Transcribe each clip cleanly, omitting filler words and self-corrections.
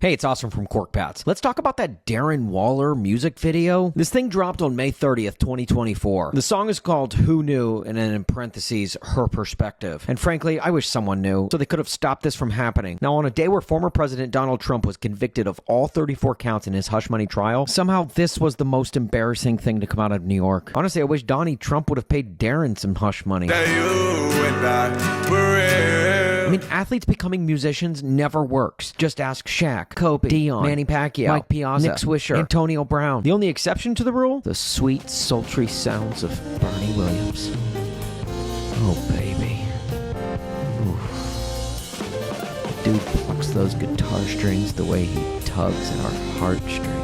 Hey, it's Awesome from Cork Pats. Let's talk about that Darren Waller music video. This thing dropped on May 30th, 2024. The song is called Who Knew, and then in parentheses, Her Perspective. And frankly, I wish someone knew, so they could have stopped this from happening. Now, on a day where former President Donald Trump was convicted of all 34 counts in his hush money trial, somehow this was the most embarrassing thing to come out of New York. Honestly, I wish Donnie Trump would have paid Darren some hush money. I mean, athletes becoming musicians never works. Just ask Shaq, Kobe, Dion, Manny Pacquiao, Mike Piazza, Nick Swisher, Antonio Brown. The only exception to the rule? The sweet, sultry sounds of Barney Williams. Oh, baby. Oof. Dude plucks those guitar strings the way he tugs at our heartstrings.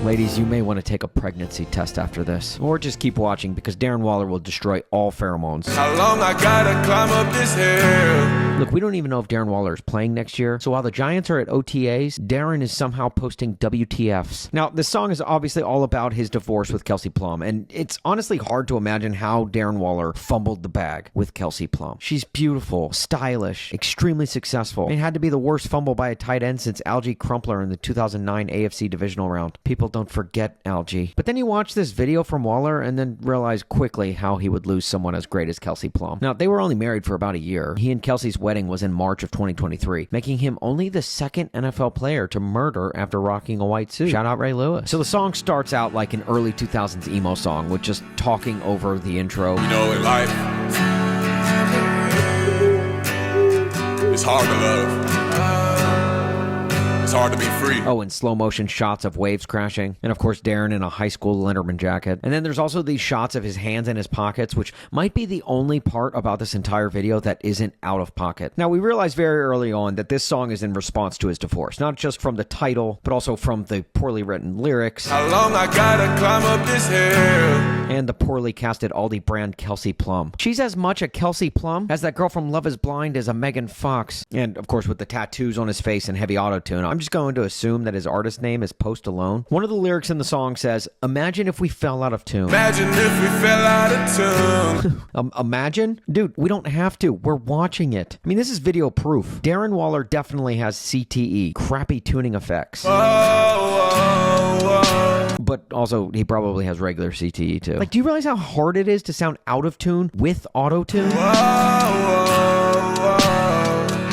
Ladies, you may want to take a pregnancy test after this. Or just keep watching because Darren Waller will destroy all pheromones. How long I gotta climb up this hill? Look, we don't even know if Darren Waller is playing next year, so while the Giants are at OTAs, Darren is somehow posting WTFs. Now, this song is obviously all about his divorce with Kelsey Plum, and it's honestly hard to imagine how Darren Waller fumbled the bag with Kelsey Plum. She's beautiful, stylish, extremely successful. It had to be the worst fumble by a tight end since Algie Crumpler in the 2009 AFC divisional round. People don't forget Algie. But then you watch this video from Waller and then realize quickly how he would lose someone as great as Kelsey Plum. Now, they were only married for about a year. He and Kelsey's wedding was in March of 2023, making him only the second NFL player to murder after rocking a white suit. Shout out Ray Lewis. So the song starts out like an early 2000s emo song with just talking over the intro. You know, in life, it's hard to love. It's hard to be free. Oh, and slow motion shots of waves crashing. And of course, Darren in a high school Letterman jacket. And then there's also these shots of his hands in his pockets, which might be the only part about this entire video that isn't out of pocket. Now, we realized very early on that this song is in response to his divorce, not just from the title, but also from the poorly written lyrics. How long I gotta climb up this hill? And the poorly casted Aldi brand Kelsey Plum. She's as much a Kelsey Plum as that girl from Love is Blind is a Megan Fox. And of course, with the tattoos on his face and heavy auto-tune, I'm just going to assume that his artist name is Post Alone. One of the lyrics in the song says, "Imagine if we fell out of tune." Imagine if we fell out of tune. Imagine? Dude, we don't have to. We're watching it. I mean, this is video proof. Darren Waller definitely has CTE, crappy tuning effects. But also, he probably has regular CTE too. Like, do you realize how hard it is to sound out of tune with auto-tune? How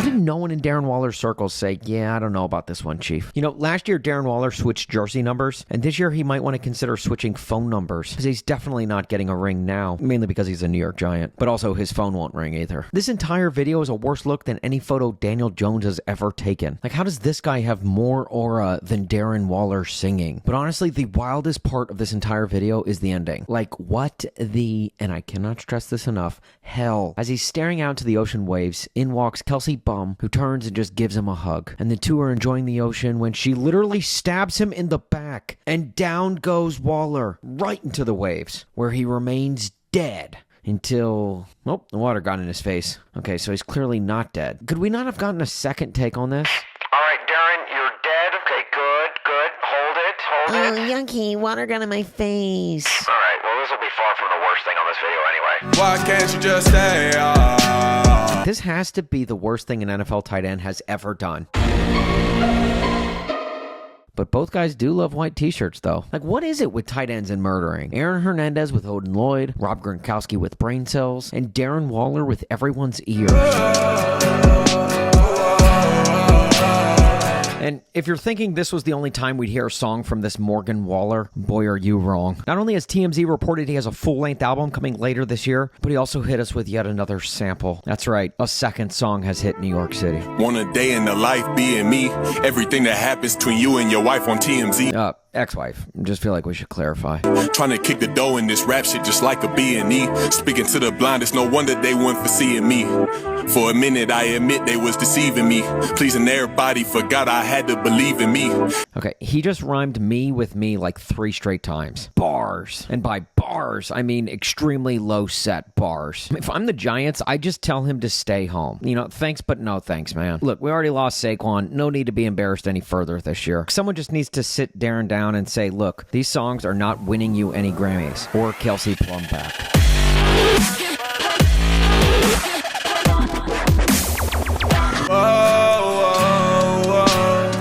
did no one in Darren Waller's circles say, yeah, I don't know about this one, Chief? You know, last year Darren Waller switched jersey numbers, and this year he might want to consider switching phone numbers, because he's definitely not getting a ring now, mainly because he's a New York Giant, but also his phone won't ring either. This entire video is a worse look than any photo Daniel Jones has ever taken. Like, how does this guy have more aura than Darren Waller singing? But honestly, the wildest part of this entire video is the ending. Like, what the, and I cannot stress this enough, hell. As he's staring out to the ocean waves, in walks Kelsey Bum, who turns and just gives him a hug. And the two are enjoying the ocean when she literally stabs him in the back. And down goes Waller, right into the waves, where he remains dead. Until, oh, the water got in his face. Okay, so he's clearly not dead. Could we not have gotten a second take on this? All right, Darren, you're dead. Okay, good. Hold it. Oh, yucky, water got in my face. All right, well, this will be far from the worst thing on this video anyway. Why can't you just stay? This has to be the worst thing an NFL tight end has ever done. But both guys do love white t-shirts, though. Like, what is it with tight ends and murdering? Aaron Hernandez with Odin Lloyd, Rob Gronkowski with brain cells, and Darren Waller with everyone's ears. And if you're thinking this was the only time we'd hear a song from this Morgan Waller, boy, are you wrong. Not only has TMZ reported he has a full-length album coming later this year, but he also hit us with yet another sample. That's right, a second song has hit New York City. Want a day in the life being me? Everything that happens between you and your wife on TMZ. Ex-wife. Just feel like we should clarify. Trying to kick the dough in this rap shit just like a B&E. Speaking to the blind, it's no wonder they weren't foreseeing me. For a minute, I admit they was deceiving me. Pleasing everybody, forgot I had to believe in me. Okay, he just rhymed me with me like 3 straight times. Bars. And by bars, I mean extremely low-set bars. If I'm the Giants, I just tell him to stay home. You know, thanks, but no thanks, man. Look, we already lost Saquon. No need to be embarrassed any further this year. Someone just needs to sit Darren down and say, look, these songs are not winning you any Grammys or Kelsey Plum back.